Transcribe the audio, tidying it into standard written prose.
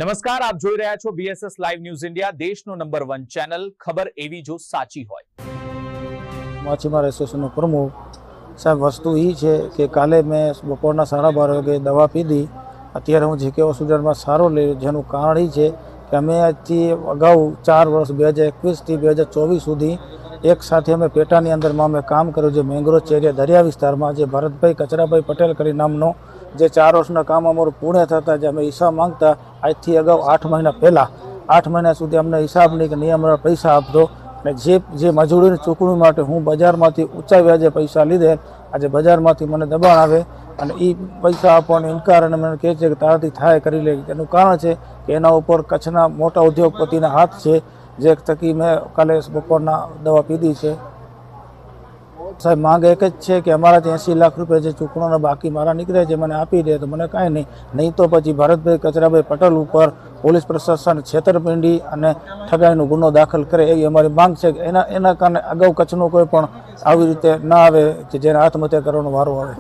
નમસ્કાર, આપ જોઈ રહ્યા છો BSS લાઈવ ન્યૂઝ ઇન્ડિયા, દેશનો નંબર 1 ચેનલ. ખબર એવી જો સાચી હોય. માછીમાર એસોસિએશનનો પ્રમુખ સાહેબ, વસ્તુ એ છે કે કાલે મેં બપોરના 12:30 વાગે દવા પીધી. અત્યારે હું જીકે હોસ્પિટલમાં સારો લઈ, જેનું કારણ એ છે કે અમે આજથી અગાઉ 4 વર્ષ 2021થી 2024 સુધી એક સાથે અમે પેટાની અંદરમાં અમે કામ કર્યું, જે મેંગ્રોવ એરિયા દરિયા વિસ્તારમાં, જે ભરતભાઈ કચરાભાઈ પટેલ કરી નામનો, જે 4 વર્ષના કામ અમારું પૂર્ણ થતા જે અમે હિસાબ માંગતા, આજથી અગાઉ 8 મહિના પહેલાં 8 મહિના સુધી અમને હિસાબ નહીં કે નહીં અમારા પૈસા આપતો. અને જે મજૂરીની ચૂકવણી માટે હું બજારમાંથી ઊંચા વ્યાજે પૈસા લીધે, આજે બજારમાંથી મને દબાણ આવે અને એ પૈસા આપવાનો ઇનકાર, અને મને કહે છે કે તારાથી થાય કરી લે. એનું કારણ છે કે એના ઉપર કચ્છના મોટા ઉદ્યોગપતિના હાથ છે, જે થકી મેં કાલે બપોરના દવા પીધી છે. સાહેબ, માંગ એક જ છે કે અમારાથી 80 લાખ રૂપિયા જે ચૂકવવાના બાકી મારા નીકળે છે મને આપી દે તો મને કાંઈ નહીં તો પછી ભરતભાઈ કચરાભાઈ પટેલ ઉપર પોલીસ પ્રશાસન છેતરપિંડી અને ઠગાઈનો ગુનો દાખલ કરે, એવી અમારી માંગ છે. એના કારણે અગાઉ કચ્છનો કોઈ પણ આવી રીતે ના આવે કે જેને આત્મહત્યા કરવાનો વારો આવે.